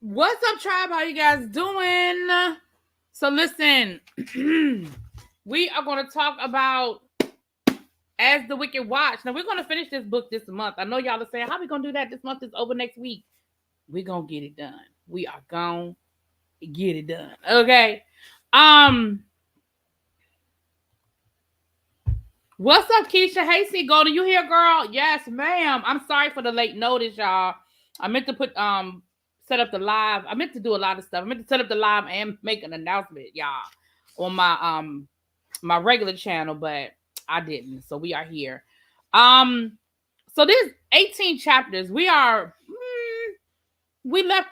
What's up, tribe? How you guys doing? So listen, we are going to talk about As the Wicked Watch. Now we're going to finish this book this month. I know y'all are saying, how we going to do that? This month is over next week. We're going to get it done. We are going to get it done. Okay. What's up, Keisha? Hey, C Golden, you here, girl? Yes, ma'am. I'm sorry for the late notice, y'all. I meant to set up the live. I meant to do a lot of stuff. I meant to set up the live and make an announcement, y'all, on my regular channel, but I didn't. So we are here. So there's 18 chapters. We left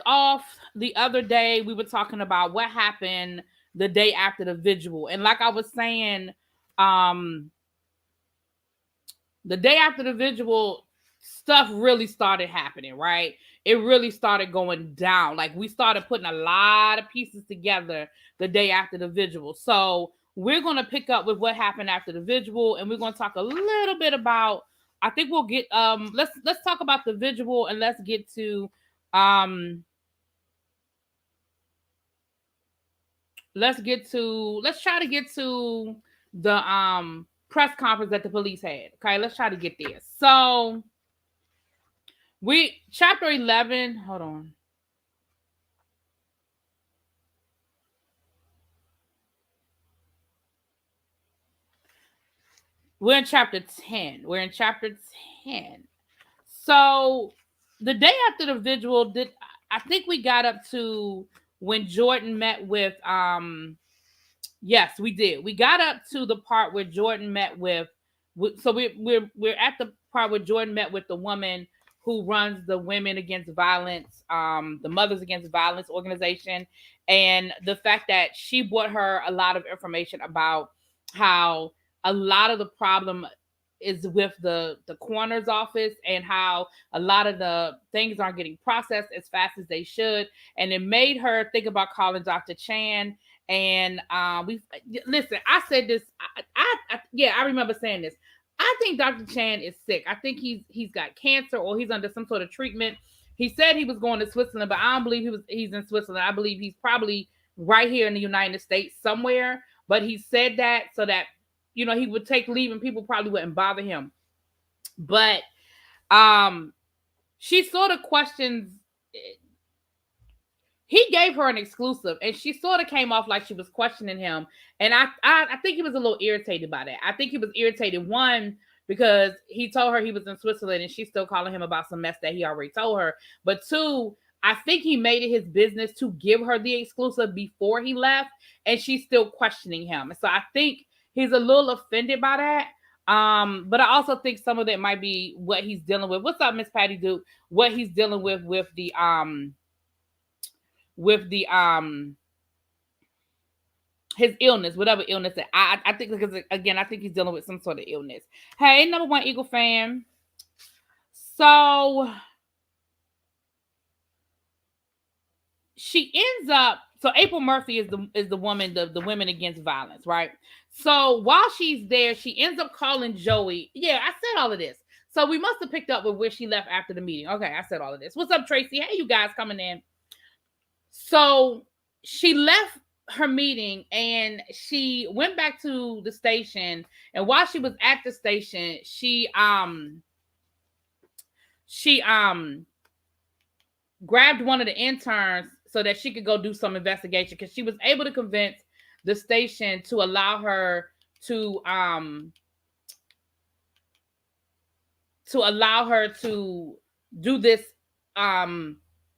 off the other day. We were talking about what happened the day after the vigil, and like I was saying, the day after the vigil, stuff really started happening, right? It really started going down. Like we started putting a lot of pieces together the day after the vigil. So we're going to pick up with what happened after the vigil, and we're going to talk a little bit about, I think we'll get let's talk about the vigil, and let's get to let's try to get to the press conference that the police had. Okay, let's try to get there. So chapter 11, hold on. We're in chapter 10. So the day after the vigil, I think we got up to when Jordan met with yes, we did. We got up to the part where Jordan met with so we're at the part where Jordan met with the woman who runs the Women Against Violence, the Mothers Against Violence organization, and the fact that she brought her a lot of information about how a lot of the problem is with the coroner's office, and how a lot of the things aren't getting processed as fast as they should. And it made her think about calling Dr. Chan. And we listen, I said this, I remember saying this. I think Dr. Chan is sick. I think he's got cancer, or he's under some sort of treatment. He said he was going to Switzerland, but I don't believe he's in Switzerland. I believe he's probably right here in the United States somewhere. But he said that so that he would take leave and people probably wouldn't bother him. But she sort of questions. He gave her an exclusive, and she sort of came off like she was questioning him. And I think he was a little irritated by that. I think he was irritated, one, because he told her he was in Switzerland and she's still calling him about some mess that he already told her. But two, I think he made it his business to give her the exclusive before he left, and she's still questioning him. So I think he's a little offended by that. But I also think some of that might be what he's dealing with. What's up, Miss Patty Duke? What he's dealing with the his illness, whatever illness that I think, because again, I think he's dealing with some sort of illness. Hey, number one Eagle fan. So she ends up, so April Murphy is the woman, the Women Against Violence, right? So while she's there, she ends up calling Joey. Yeah, I said all of this. So we must have picked up with where she left after the meeting. Okay, I said all of this. What's up, Tracy? Hey, you guys coming in. So she left her meeting and she went back to the station. And while she was at the station, she grabbed one of the interns so that she could go do some investigation, because she was able to convince the station to allow her to do this,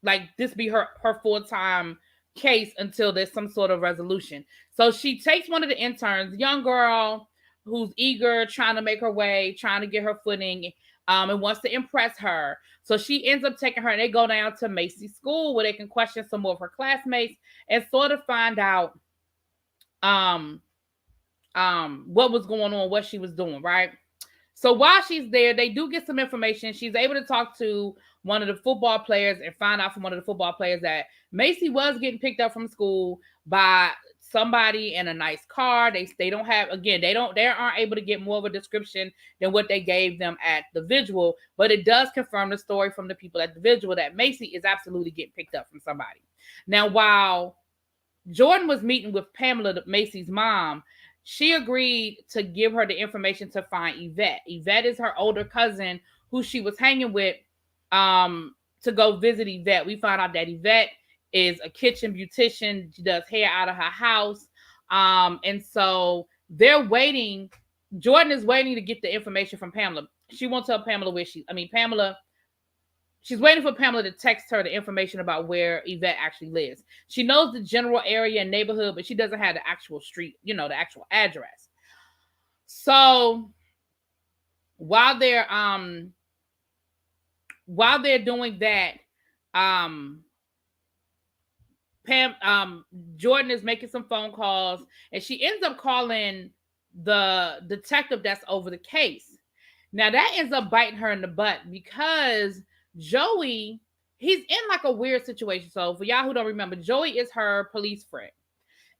like this be her full-time case until there's some sort of resolution. So she takes one of the interns, young girl who's eager, trying to make her way, trying to get her footing, and wants to impress her. So she ends up taking her, and they go down to Macy's school where they can question some more of her classmates and sort of find out what was going on, what she was doing, right? So while she's there, they do get some information. She's able to talk to one of the football players and find out from one of the football players that Macy was getting picked up from school by somebody in a nice car. They don't have, again, they aren't able to get more of a description than what they gave them at the vigil, but it does confirm the story from the people at the vigil that Macy is absolutely getting picked up from somebody. Now, while Jordan was meeting with Pamela, Macy's mom, she agreed to give her the information to find Yvette. Yvette is her older cousin who she was hanging with to go visit Yvette. We found out that Yvette is a kitchen beautician. She does hair out of her house. And so they're waiting. Jordan is waiting to get the information from Pamela. She won't tell Pamela where she's waiting for Pamela to text her the information about where Yvette actually lives. She knows the general area and neighborhood, but she doesn't have the actual street, the actual address. So while they're doing that, Jordan is making some phone calls, and she ends up calling the detective that's over the case. Now that ends up biting her in the butt because Joey, he's in like a weird situation. So for y'all who don't remember, Joey is her police friend,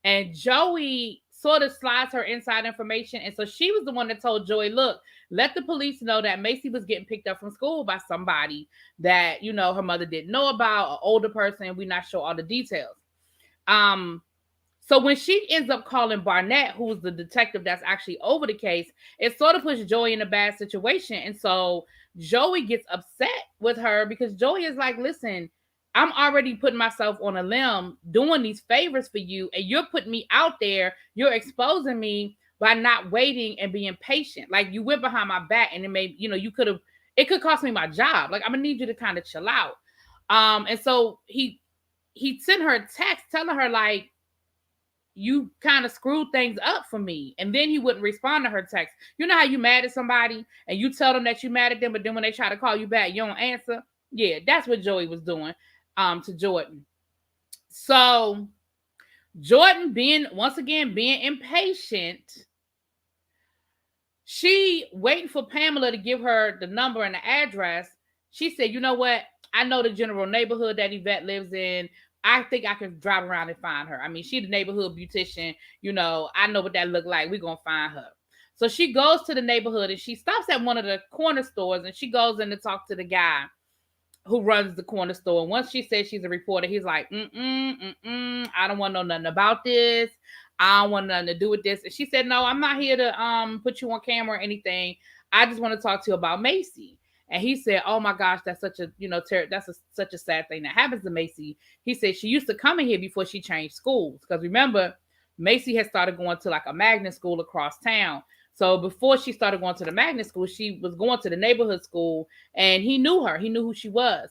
and Joey sort of slides her inside information. And so she was the one that told Joey, look, let the police know that Macy was getting picked up from school by somebody that, her mother didn't know about, an older person. We're not sure all the details. So when she ends up calling Barnett, who's the detective that's actually over the case, it sort of puts Joey in a bad situation. And so Joey gets upset with her because Joey is like, listen, I'm already putting myself on a limb doing these favors for you, and you're putting me out there. You're exposing me by not waiting and being patient. Like, you went behind my back, and it may, it could cost me my job. Like, I'm gonna need you to kind of chill out. And so he sent her a text telling her, like, you kind of screwed things up for me. And then he wouldn't respond to her text. You know how you mad at somebody and you tell them that you mad at them, but then when they try to call you back, you don't answer? Yeah, that's what Joey was doing to Jordan. So Jordan, being impatient, she waiting for Pamela to give her the number and the address. She said, you know what? I know the general neighborhood that Yvette lives in. I think I can drive around and find her. I mean, she's the neighborhood beautician. I know what that look like. We're going to find her. So she goes to the neighborhood and she stops at one of the corner stores, and she goes in to talk to the guy who runs the corner store. And once she says she's a reporter, he's like, I don't want to know nothing about this. I don't want nothing to do with this. And she said, no, I'm not here to put you on camera or anything. I just want to talk to you about Macy. And he said, oh my gosh, that's such a, such a sad thing that happens to Macy. He said she used to come in here before she changed schools. Because remember, Macy had started going to like a magnet school across town. So before she started going to the magnet school, she was going to the neighborhood school, and he knew her. He knew who she was.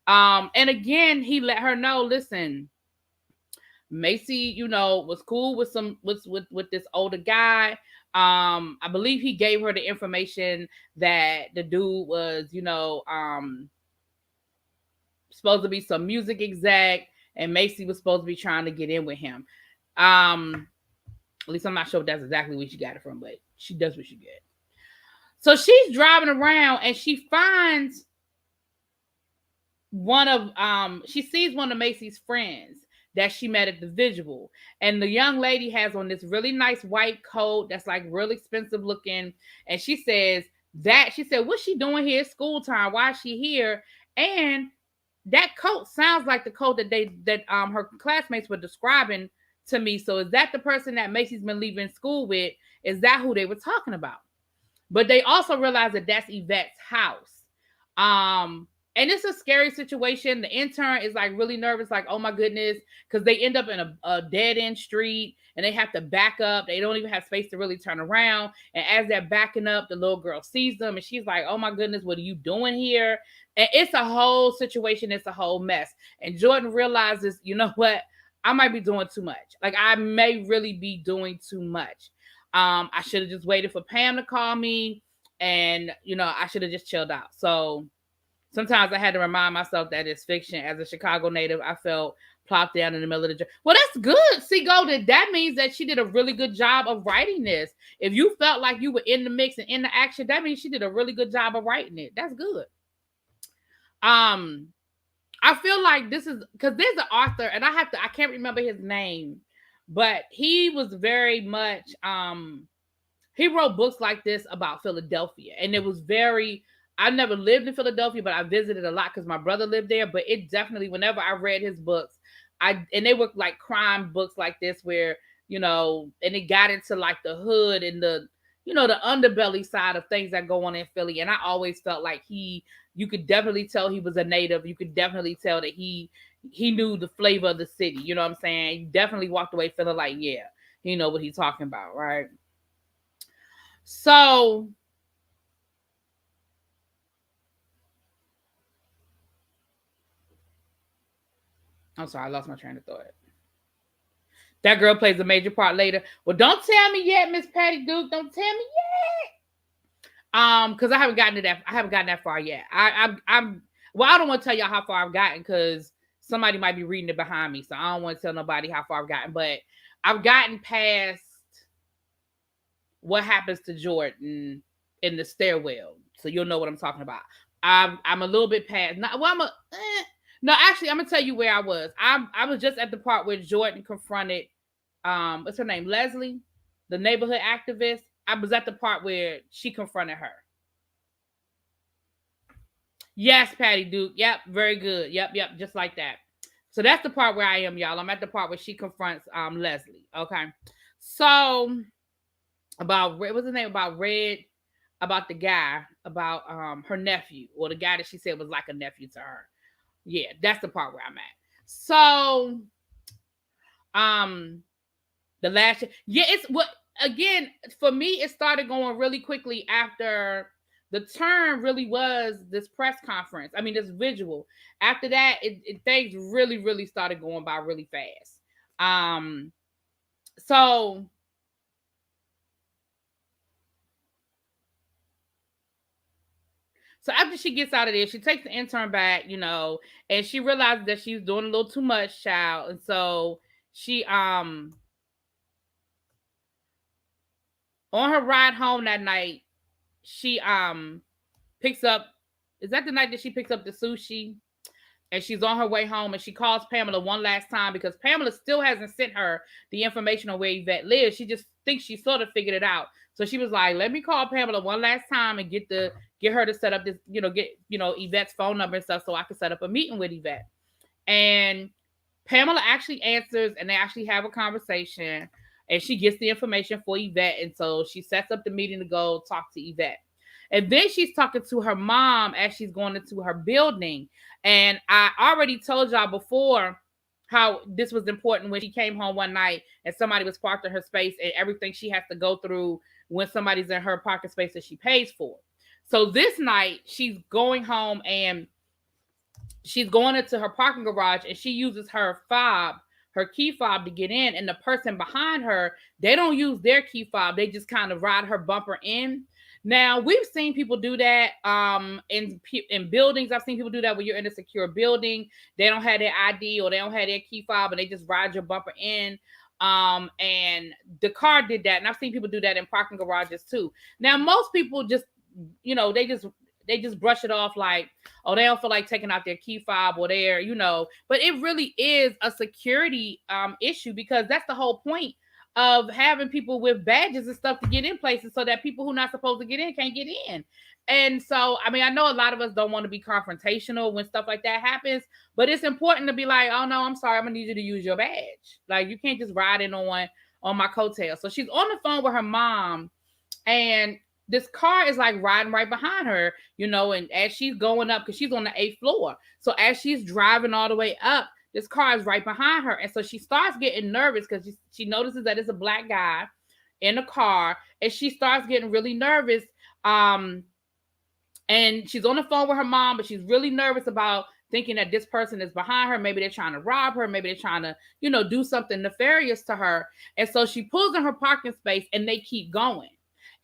And again, he let her know, listen, Macy, was cool with with this older guy. I believe he gave her the information that the dude was, supposed to be some music exec, and Macy was supposed to be trying to get in with him. At least I'm not sure if that's exactly where she got it from, but she does what she get. So she's driving around and she finds she sees one of Macy's friends that she met at the vigil. And the young lady has on this really nice white coat that's like real expensive looking. And she said, what's she doing here? It's school time. Why is she here? And that coat sounds like the coat that her classmates were describing to me. So is that the person that Macy's been leaving school with? Is that who they were talking about? But they also realized that that's Yvette's house. And it's a scary situation. The intern is like really nervous, like, oh my goodness, because they end up in a dead end street and they have to back up. They don't even have space to really turn around. And as they're backing up, the little girl sees them and she's like, oh my goodness, what are you doing here? And it's a whole situation. It's a whole mess. And Jordan realizes, you know what? I might be doing too much. Like, I may really be doing too much. I should have just waited for Pam to call me, and, I should have just chilled out. So sometimes I had to remind myself that it's fiction. As a Chicago native, I felt plopped down in the middle of the... Well, that's good. See, Golden, that means that she did a really good job of writing this. If you felt like you were in the mix and in the action, that means she did a really good job of writing it. That's good. I feel like this is... Because there's an author, and I can't remember his name, But he was very much he wrote books like this about Philadelphia, and it was very. I never lived in Philadelphia, but I visited a lot because my brother lived there. But it definitely, whenever I read his books, and they were like crime books like this, where and it got into like the hood and the underbelly side of things that go on in Philly. And I always felt like you could definitely tell he was a native. You could definitely tell that he knew the flavor of the city. You know what I'm saying? He definitely walked away feeling like, yeah, he know what he's talking about, right? So I'm sorry, I lost my train of thought. That girl plays a major part later. Well, don't tell me yet, Miss Patty Duke. Don't tell me yet. Because I haven't gotten to that. I haven't gotten that far yet. I'm well, I don't want to tell y'all how far I've gotten because somebody might be reading it behind me. So I don't want to tell nobody how far I've gotten. But I've gotten past what happens to Jordan in the stairwell. So you'll know what I'm talking about. I'm a little bit past. No, actually, I'm gonna tell you where I was. I was just at the part where Jordan confronted what's her name? Leslie, the neighborhood activist. I was at the part where she confronted her. Yes, Patty Duke. Yep, very good. Yep, just like that. So that's the part where I am, y'all. I'm at the part where she confronts Leslie. Okay. So about what's his name? About the guy, about her nephew, or the guy that she said was like a nephew to her. Yeah, that's the part where I'm at. So the last yeah, it's what again for me it started going really quickly after the turn really was this press conference. I mean, this visual. After that, things really started going by really fast. So after she gets out of there, she takes the intern back, and she realizes that she's doing a little too much, child. And so she on her ride home that night, she picks up, is that the night that she picks up the sushi? And she's on her way home, and she calls Pamela one last time because Pamela still hasn't sent her the information on where Yvette lives. She just thinks she sort of figured it out. So she was like, let me call Pamela one last time and get her to set up this, get Yvette's phone number and stuff so I can set up a meeting with Yvette. And Pamela actually answers, and they actually have a conversation, and she gets the information for Yvette. And so she sets up the meeting to go talk to Yvette. And then she's talking to her mom as she's going into her building. And I already told y'all before how this was important when she came home one night and somebody was parked in her space and everything she has to go through when somebody's in her parking space that she pays for. So this night, she's going home and she's going into her parking garage, and she uses her key fob to get in. And the person behind her, they don't use their key fob. They just kind of ride her bumper in. Now, we've seen people do that in buildings. I've seen people do that when you're in a secure building. They don't have their ID or they don't have their key fob, and they just ride your bumper in. And the car did that. And I've seen people do that in parking garages too. Now, most people just, they just brush it off like, oh, they don't feel like taking out their key fob or their, but it really is a security issue, because that's the whole point of having people with badges and stuff to get in places so that people who are not supposed to get in can't get in. And so, I mean, I know a lot of us don't want to be confrontational when stuff like that happens, but it's important to be like, oh no, I'm sorry, I'm gonna need you to use your badge. Like, you can't just ride in on my coattails. So she's on the phone with her mom, and this car is like riding right behind her, and as she's going up, because she's on the 8th floor. So as she's driving all the way up, this car is right behind her. And so she starts getting nervous because she notices that it's a black guy in the car, and she starts getting really nervous. And she's on the phone with her mom, but she's really nervous about thinking that this person is behind her. Maybe they're trying to rob her. Maybe they're trying to, do something nefarious to her. And so she pulls in her parking space, and they keep going.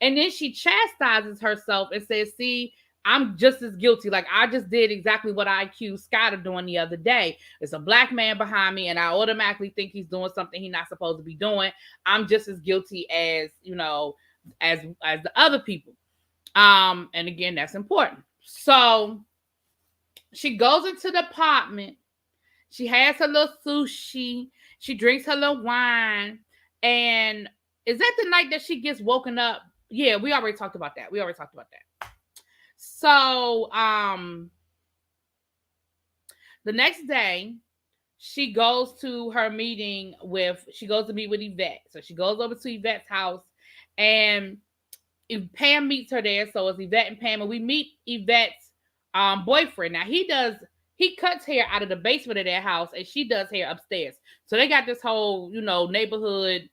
And then she chastises herself and says, see, I'm just as guilty. Like, I just did exactly what I accused Scott of doing the other day. It's a black man behind me, and I automatically think he's doing something he's not supposed to be doing. I'm just as guilty as, as the other people. And again, that's important. So she goes into the apartment. She has her little sushi. She drinks her little wine. And is that the night that she gets woken up? Yeah, we already talked about that. So, the next day, she goes to her meeting she goes to meet with Yvette. So she goes over to Yvette's house, and Pam meets her there. So it's Yvette and Pam, and we meet Yvette's boyfriend. Now he cuts hair out of the basement of their house, and she does hair upstairs. So they got this whole, neighborhood,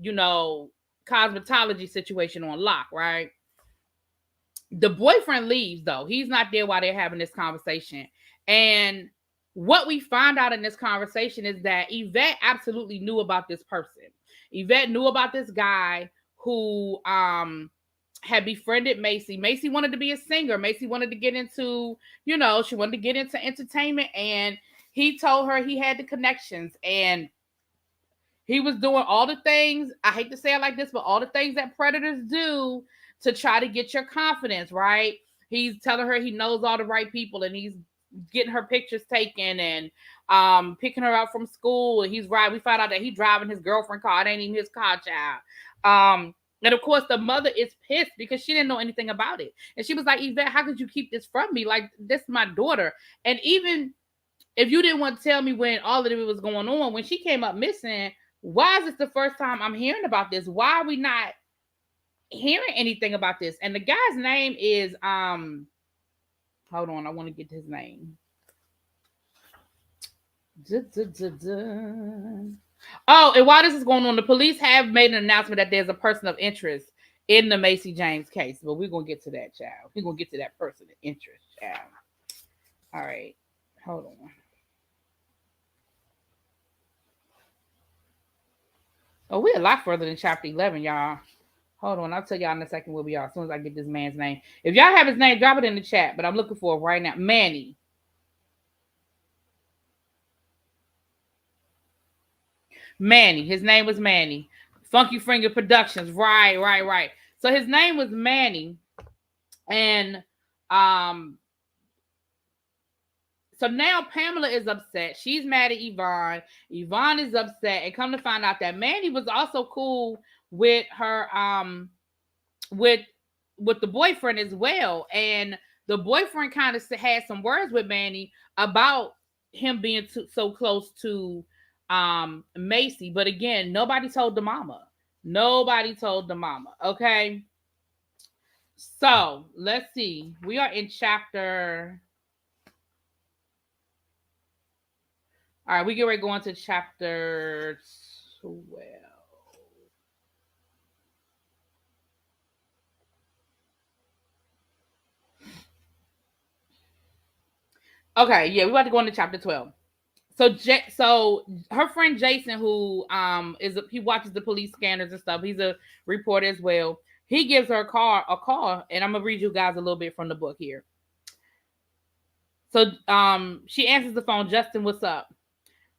you know, cosmetology situation on lock, right? The boyfriend leaves though. He's not there while they're having this conversation. And what we find out in this conversation is that Yvette absolutely knew about this person. Yvette knew about this guy who had befriended Macy. Macy wanted to be a singer. Macy wanted to get into, she wanted to get into entertainment, and he told her he had the connections, and he was doing all the things, I hate to say it like this, but all the things that predators do to try to get your confidence, right? He's telling her he knows all the right people, and he's getting her pictures taken, and picking her up from school. And we found out that he's driving his girlfriend's car. It ain't even his car, child. And of course, the mother is pissed because she didn't know anything about it. And she was like, Yvette, how could you keep this from me? Like, this is my daughter. And even if you didn't want to tell me when all of it was going on, when she came up missing, why is this the first time I'm hearing about this? Why are we not hearing anything about this? And the guy's name is hold on, I want to get his name. Oh, and while this is going on, the police have made an announcement that there's a person of interest in the Macy James case. But we're gonna get to that, child. We're gonna get to that person of interest, child. All right, hold on. Oh, we're a lot further than chapter 11, y'all. Hold on, I'll tell y'all in a second where we are as soon as I get this man's name. If y'all have his name, drop it in the chat. But I'm looking for it right now. Manny. Manny. His name was Manny. Funky Finger Productions. Right. So his name was Manny. And so now Pamela is upset. She's mad at Yvonne. Yvonne is upset. And come to find out that Manny was also cool with her with the boyfriend as well. And the boyfriend kind of had some words with Manny about him being so close to Macy. But again, nobody told the mama. Okay. So let's see. We are in chapter. All right, we get ready to go into chapter 12. Okay, yeah, we're about to go into chapter 12. So her friend Jason, who he watches the police scanners and stuff. He's a reporter as well. He gives her a call, and I'm gonna read you guys a little bit from the book here. So she answers the phone. Justin, what's up?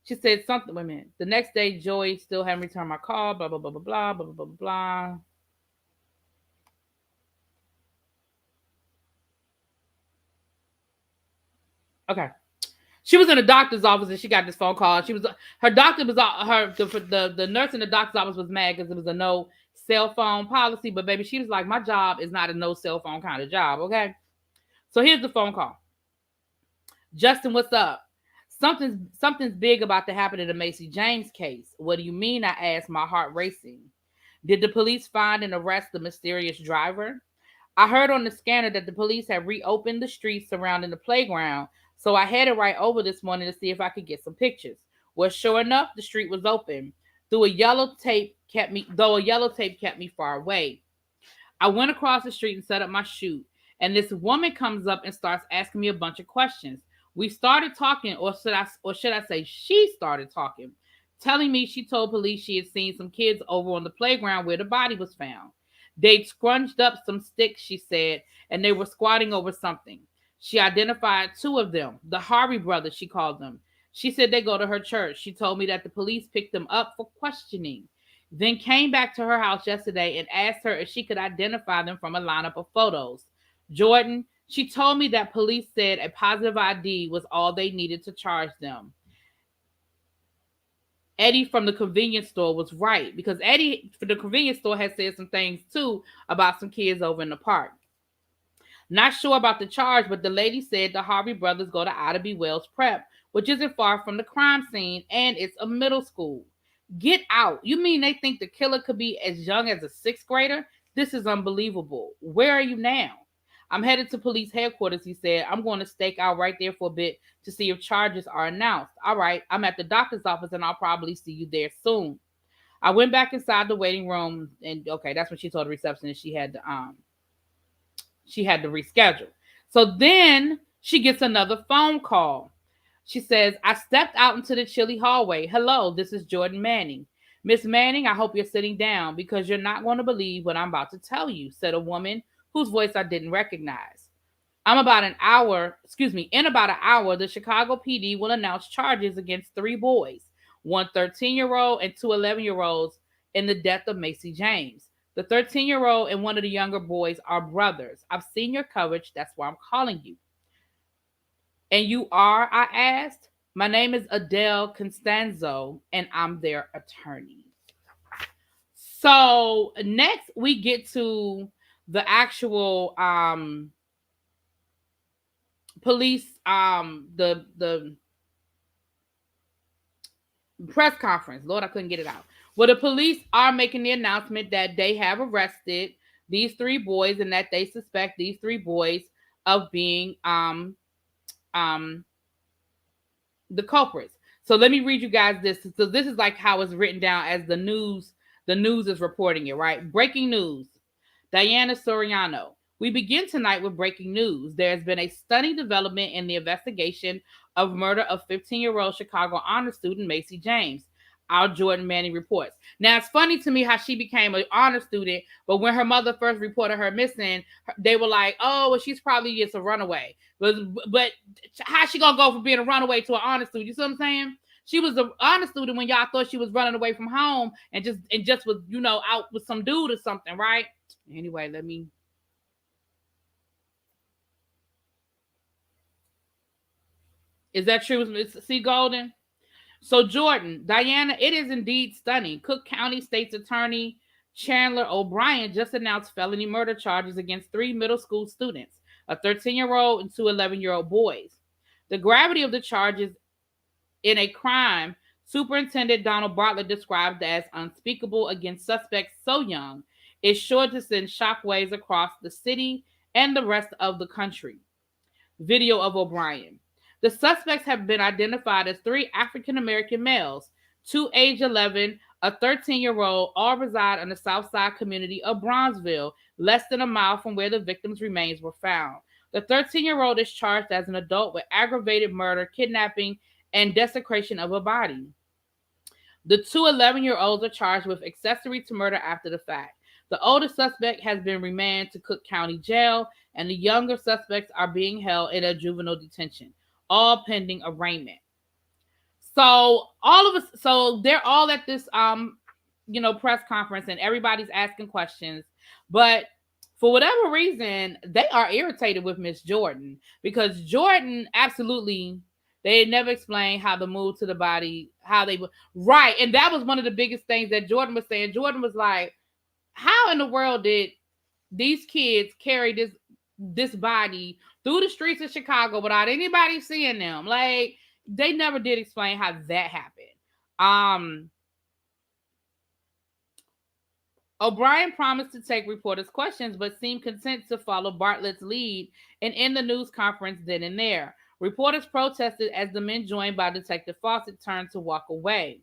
She said something. Wait a minute. The next day, Joey still hadn't returned my call. Blah blah blah blah blah blah blah blah blah. Okay. She was in a doctor's office and she got this phone call. Her doctor was the nurse in the doctor's office was mad because it was a no cell phone policy. But baby, she was like, my job is not a no cell phone kind of job. Okay. So here's the phone call. Justin, what's up? Something's big about to happen in the Macy James case. What do you mean? I asked, my heart racing. Did the police find and arrest the mysterious driver? I heard on the scanner that the police had reopened the streets surrounding the playground, so I headed right over this morning to see if I could get some pictures. Well, sure enough, the street was open. Though a yellow tape kept me far away. I went across the street and set up my shoot, and this woman comes up and starts asking me a bunch of questions. We started talking, or should I say she started talking, telling me she told police she had seen some kids over on the playground where the body was found. They'd scrunched up some sticks, she said, and they were squatting over something. She identified two of them, the Harvey brothers, she called them. She said they go to her church. She told me that the police picked them up for questioning, then came back to her house yesterday and asked her if she could identify them from a lineup of photos. Jordan, she told me that police said a positive ID was all they needed to charge them. Eddie from the convenience store was right because Eddie from the convenience store had said some things too about some kids over in the park. Not sure about the charge, but the lady said the Harvey brothers go to Ida B. Wells Prep, which isn't far from the crime scene, and it's a middle school. Get out. You mean they think the killer could be as young as a sixth grader? This is unbelievable. Where are you now? I'm headed to police headquarters, he said. I'm going to stake out right there for a bit to see if charges are announced. All right, I'm at the doctor's office and I'll probably see you there soon. I went back inside the waiting room and okay, that's when she told the receptionist she had to reschedule. So then she gets another phone call. She says, I stepped out into the chilly hallway. Hello, this is Jordan Manning. Miss Manning, I hope you're sitting down because you're not going to believe what I'm about to tell you, said a woman whose voice I didn't recognize. In about an hour, the Chicago PD will announce charges against 3 boys, one 13-year-old and two 11-year-olds in the death of Macy James. The 13-year-old and one of the younger boys are brothers. I've seen your coverage. That's why I'm calling you. And you are, I asked. My name is Adele Constanzo, and I'm their attorney. So next we get to the actual police, the press conference. Lord, I couldn't get it out. Well, the police are making the announcement that they have arrested these 3 boys and that they suspect these 3 boys of being the culprits. So let me read you guys this. So this is like how it's written down as the news is reporting it, right? Breaking news. Diana Soriano. We begin tonight with breaking news. There has been a stunning development in the investigation of murder of 15-year-old Chicago honor student Macy James. Our Jordan Manning reports. Now, it's funny to me how she became an honor student, but when her mother first reported her missing, they were like, oh, well, she's probably just a runaway. But how's she going to go from being a runaway to an honor student? You see what I'm saying? She was an honor student when y'all thought she was running away from home and just was, out with some dude or something, right? Anyway, Is that true? See, Golden? So, Jordan, Diana, it is indeed stunning. Cook County State's Attorney Chandler O'Brien just announced felony murder charges against 3 middle school students, a 13-year-old and 2 11-year-old boys. The gravity of the charges in a crime Superintendent Donald Bartlett described as unspeakable against suspects so young is sure to send shockwaves across the city and the rest of the country. Video of O'Brien. The suspects have been identified as 3 African-American males, 2 age 11, a 13-year-old, all reside in the South Side community of Bronzeville, less than a mile from where the victims' remains were found. The 13-year-old is charged as an adult with aggravated murder, kidnapping, and desecration of a body. The 2 11-year-olds are charged with accessory to murder after the fact. The older suspect has been remanded to Cook County Jail, and the younger suspects are being held in a juvenile detention, all pending arraignment. So they're all at this press conference and everybody's asking questions, but for whatever reason they are irritated with Miss Jordan because Jordan absolutely, they never explained how the move to the body, how they were right, and that was one of the biggest things that Jordan was saying. Jordan was like, how in the world did these kids carry this body through the streets of Chicago without anybody seeing them? Like, they never did explain how that happened. O'Brien promised to take reporters' questions, but seemed content to follow Bartlett's lead and end the news conference then and there. Reporters protested as the men joined by Detective Fawcett turned to walk away.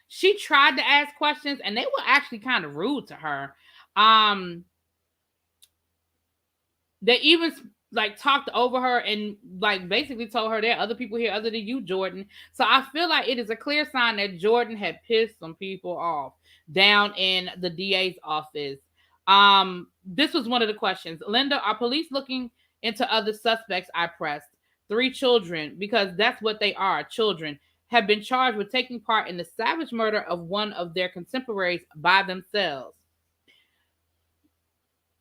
She tried to ask questions, and they were actually kind of rude to her. They even talked over her and basically told her there are other people here other than you, Jordan. So I feel like it is a clear sign that Jordan had pissed some people off down in the DA's office. This was one of the questions. Linda, are police looking into other suspects? I pressed. 3 children, because that's what they are, children, have been charged with taking part in the savage murder of one of their contemporaries by themselves.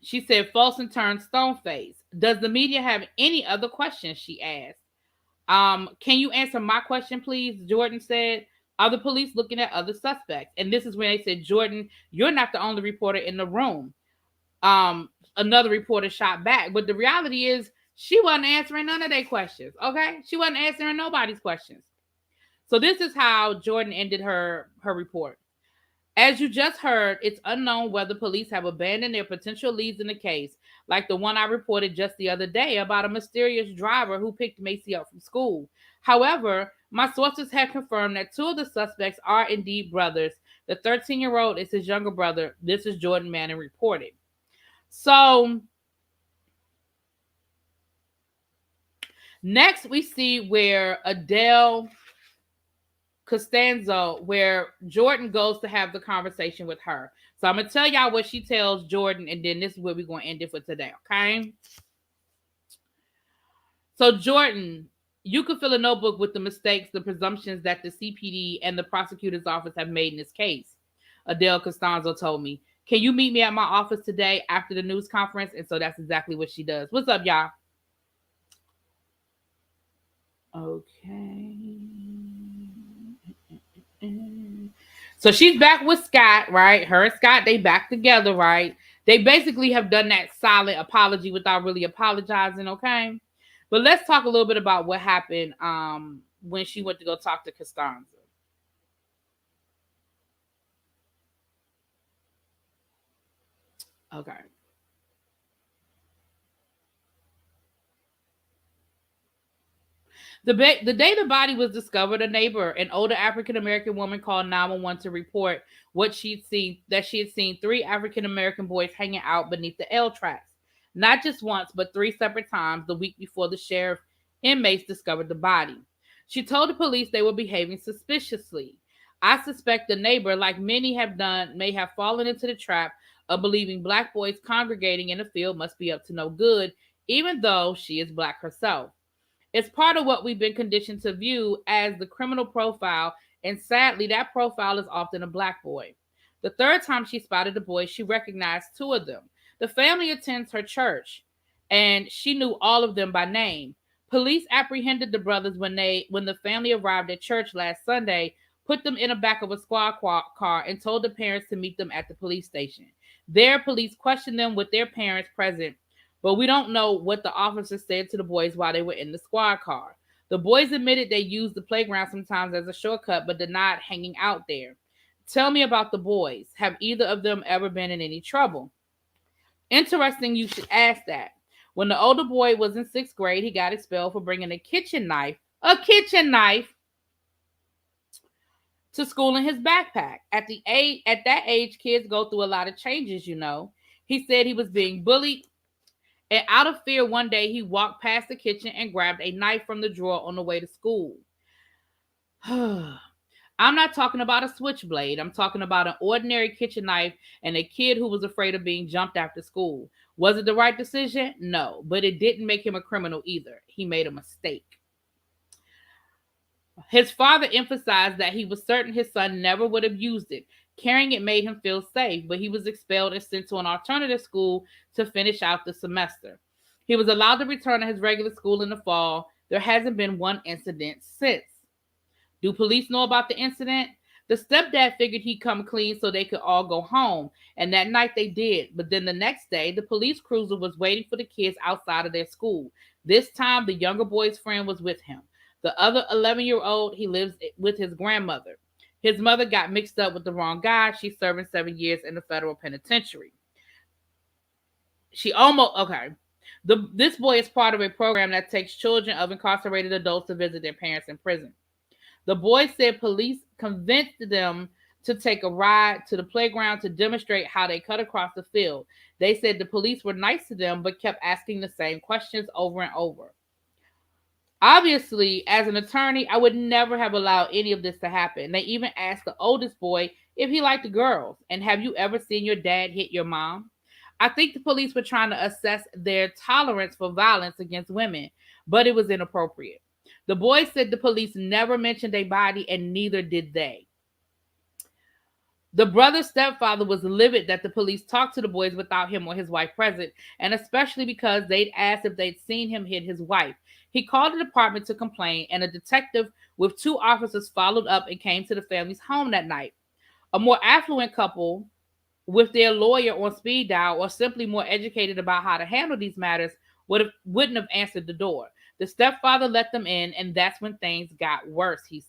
She said Folsom turned stone faced. Does the media have any other questions? She asked. Can you answer my question, please? Jordan said. Are the police looking at other suspects? And this is when they said, Jordan, you're not the only reporter in the room. Another reporter shot back. But the reality is she wasn't answering none of their questions. Okay? She wasn't answering nobody's questions. So this is how Jordan ended her report. As you just heard, it's unknown whether police have abandoned their potential leads in the case, like the one I reported just the other day about a mysterious driver who picked Macy up from school. However, my sources have confirmed that two of the suspects are indeed brothers. The 13-year-old is his younger brother. This is Jordan Manning reported. So, next we see where Adele Costanzo, where Jordan goes to have the conversation with her. So I'm going to tell y'all what she tells Jordan, and then this is where we're going to end it for today, okay? So Jordan, you could fill a notebook with the mistakes, the presumptions that the CPD and the prosecutor's office have made in this case, Adele Costanzo told me. Can you meet me at my office today after the news conference? And so that's exactly what she does. What's up, y'all? Okay. So she's back with Scott, right? Her and Scott, they back together, right? They basically have done that silent apology without really apologizing, okay? But let's talk a little bit about what happened when she went to go talk to Costanza. Okay. The day the body was discovered, a neighbor, an older African American woman, called 911 to report what she'd seen, that she had seen three African American boys hanging out beneath the L tracks. Not just once, but three separate times the week before the sheriff inmates discovered the body. She told the police they were behaving suspiciously. I suspect the neighbor, like many have done, may have fallen into the trap of believing black boys congregating in the field must be up to no good, even though she is black herself. It's part of what we've been conditioned to view as the criminal profile, and sadly, that profile is often a black boy. The third time she spotted the boys, she recognized two of them. The family attends her church, and she knew all of them by name. Police apprehended the brothers when the family arrived at church last Sunday, put them in the back of a squad car, and told the parents to meet them at the police station. There, police questioned them with their parents present, but we don't know what the officers said to the boys while they were in the squad car. The boys admitted they used the playground sometimes as a shortcut, but denied hanging out there. Tell me about the boys. Have either of them ever been in any trouble? Interesting, you should ask that. When the older boy was in 6th grade, he got expelled for bringing a kitchen knife, to school in his backpack. At that age, kids go through a lot of changes, you know. He said he was being bullied, and out of fear, one day he walked past the kitchen and grabbed a knife from the drawer on the way to school. I'm not talking about a switchblade. I'm talking about an ordinary kitchen knife and a kid who was afraid of being jumped after school. Was it the right decision? No, but it didn't make him a criminal either. He made a mistake. His father emphasized that he was certain his son never would have used it. Carrying it made him feel safe, but he was expelled and sent to an alternative school to finish out the semester. He was allowed to return to his regular school in the fall. There hasn't been one incident since. Do police know about the incident? The stepdad figured he'd come clean so they could all go home, and that night they did. But then the next day, the police cruiser was waiting for the kids outside of their school. This time, the younger boy's friend was with him. The other 11-year-old, he lives with his grandmother. His mother got mixed up with the wrong guy. She's serving 7 years in the federal penitentiary. This boy is part of a program that takes children of incarcerated adults to visit their parents in prison. The boy said police convinced them to take a ride to the playground to demonstrate how they cut across the field. They said the police were nice to them, but kept asking the same questions over and over. Obviously, as an attorney, I would never have allowed any of this to happen. They even asked the oldest boy if he liked the girls. And have you ever seen your dad hit your mom? I think the police were trying to assess their tolerance for violence against women, but it was inappropriate. The boy said the police never mentioned a body, and neither did they. The brother's stepfather was livid that the police talked to the boys without him or his wife present, and especially because they'd asked if they'd seen him hit his wife. He called the department to complain, and a detective with 2 officers followed up and came to the family's home that night. A more affluent couple with their lawyer on speed dial or simply more educated about how to handle these matters wouldn't have answered the door. The stepfather let them in, and that's when things got worse, she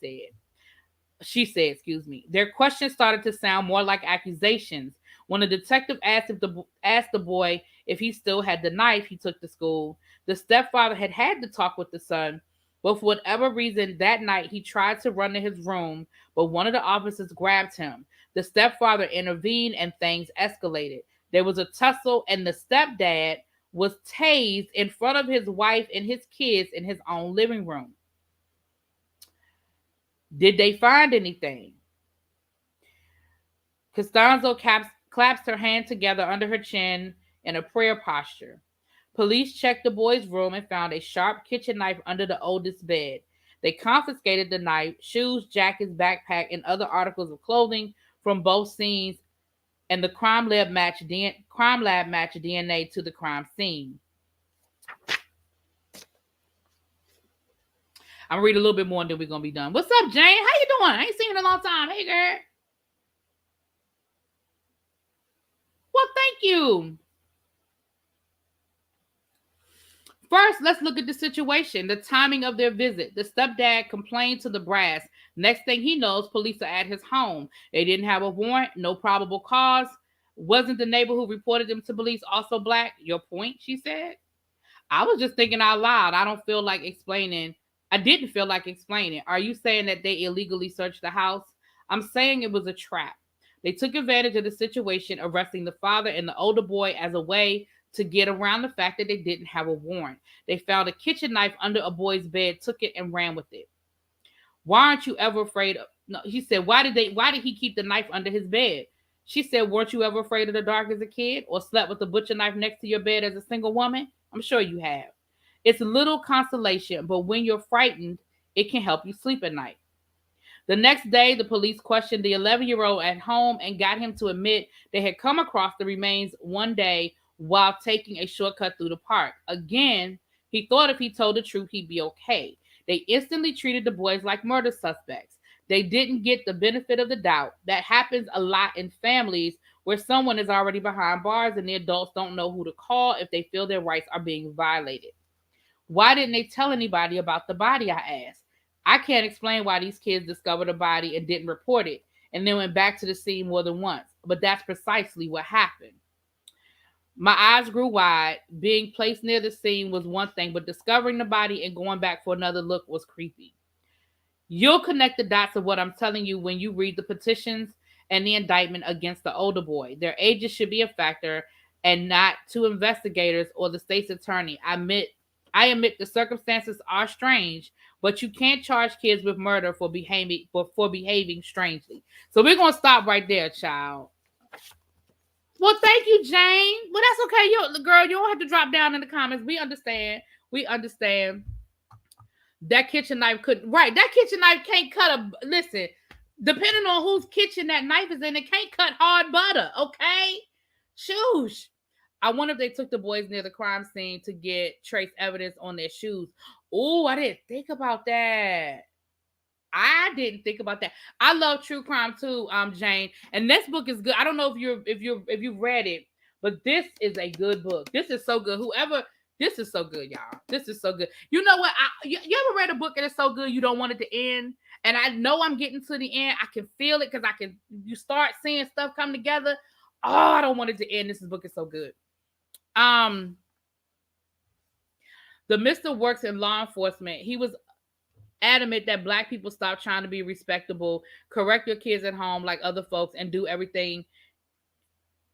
said, excuse me. Their questions started to sound more like accusations. When the detective asked the boy if he still had the knife he took to school, the stepfather had to talk with the son, but for whatever reason that night he tried to run to his room, but one of the officers grabbed him. The stepfather intervened and things escalated. There was a tussle, and the stepdad was tased in front of his wife and his kids in his own living room. Did they find anything? Costanzo clasped her hand together under her chin in a prayer posture. Police checked the boy's room and found a sharp kitchen knife under the oldest bed. They confiscated the knife, shoes, jackets, backpack, and other articles of clothing from both scenes, and the crime lab matched DNA to the crime scene. I'm gonna read a little bit more and then we're gonna be done. What's up, Jane? How you doing? I ain't seen you in a long time. Hey, girl. Well, thank you. First, let's look at the situation, the timing of their visit. The stepdad complained to the brass. Next thing he knows, police are at his home. They didn't have a warrant, no probable cause. Wasn't the neighbor who reported them to police also black? Your point, she said. I was just thinking out loud. I didn't feel like explaining. Are you saying that they illegally searched the house? I'm saying it was a trap. They took advantage of the situation, arresting the father and the older boy as a way to get around the fact that they didn't have a warrant. They found a kitchen knife under a boy's bed, took it, and ran with it. Why aren't you ever afraid of... No, he said, why did he keep the knife under his bed? She said, weren't you ever afraid of the dark as a kid or slept with a butcher knife next to your bed as a single woman? I'm sure you have. It's little consolation, but when you're frightened, it can help you sleep at night. The next day, the police questioned the 11-year-old at home and got him to admit they had come across the remains one day while taking a shortcut through the park. Again, he thought if he told the truth, he'd be okay. They instantly treated the boys like murder suspects. They didn't get the benefit of the doubt. That happens a lot in families where someone is already behind bars and the adults don't know who to call if they feel their rights are being violated. Why didn't they tell anybody about the body, I asked. I can't explain why these kids discovered a body and didn't report it and then went back to the scene more than once, but that's precisely what happened. My eyes grew wide. Being placed near the scene was one thing, but discovering the body and going back for another look was creepy. You'll connect the dots of what I'm telling you when you read the petitions and the indictment against the older boy. Their ages should be a factor and not to investigators or the state's attorney. I admit the circumstances are strange, but you can't charge kids with murder for behaving strangely. So we're gonna stop right there, child. Well, thank you, Jane. Well, that's okay. You don't have to drop down in the comments. We understand. That kitchen knife couldn't. Right, that kitchen knife can't cut a. Listen, depending on whose kitchen that knife is in, it can't cut hard butter. Okay, shoosh. I wonder if they took the boys near the crime scene to get trace evidence on their shoes. Oh, I didn't think about that. I love true crime too, Jane. And this book is good. I don't know if you've read it, but this is a good book. This is so good. This is so good, y'all. This is so good. You know what? You ever read a book and it's so good you don't want it to end? And I know I'm getting to the end. I can feel it because you start seeing stuff come together. Oh, I don't want it to end. This book is so good. The Mr. works in law enforcement. He was adamant that Black people stop trying to be respectable, correct your kids at home like other folks, and do everything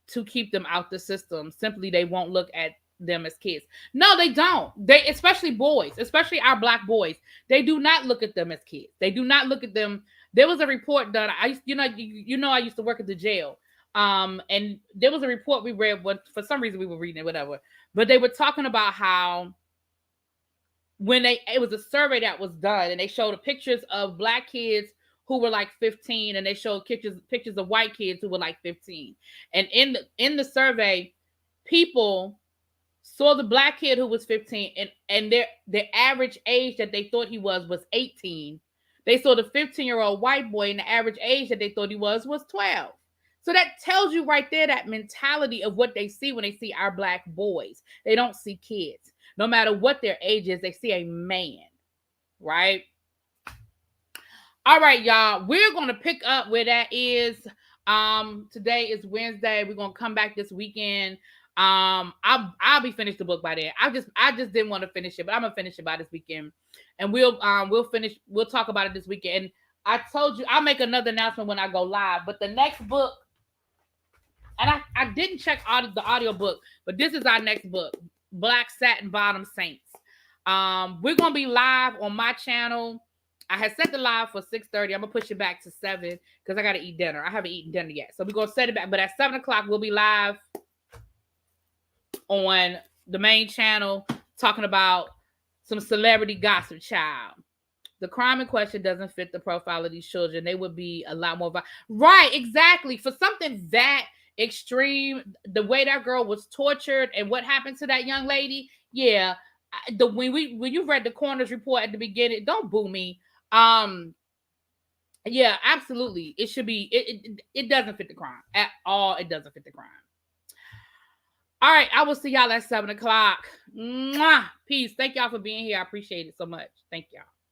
to keep them out the system. Simply, they won't look at them as kids. No, they don't. They, especially boys, especially our Black boys, they do not look at them as kids. They do not look at them. There was a report done. I used to work at the jail. And there was a report we read when, for some reason we were reading it, whatever. But they were talking about how it was a survey that was done and they showed pictures of Black kids who were like 15, and they showed pictures of white kids who were like 15. And in the survey, people saw the black kid who was 15, and their average age that they thought he was 18. They saw the 15-year-old white boy, and the average age that they thought he was 12. So that tells you right there that mentality of what they see when they see our black boys. They don't see kids. No matter what their age is, they see a man, right? All right, y'all. We're gonna pick up where that is. Today is Wednesday. We're gonna come back this weekend. I'll be finished the book by then. I just didn't want to finish it, but I'm gonna finish it by this weekend, and we'll talk about it this weekend. And I told you I'll make another announcement when I go live. But the next book, and I didn't check the audio book, but this is our next book, Black Satin Bottom Saints. We're gonna be live on my channel. I had set the live for 6:30. I'm gonna push it back to 7 because I gotta eat dinner. I haven't eaten dinner yet, so we're gonna set it back. But at 7 o'clock, we'll be live on the main channel talking about some celebrity gossip, child. The crime in question doesn't fit the profile of these children. They would be a lot more right, exactly. For something that extreme, the way that girl was tortured and what happened to that young lady, yeah. When you read the coroner's report at the beginning, don't boo me. Yeah, absolutely. It should be. It doesn't fit the crime at all. It doesn't fit the crime. All right, I will see y'all at 7 o'clock. Mwah! Peace. Thank y'all for being here. I appreciate it so much. Thank y'all.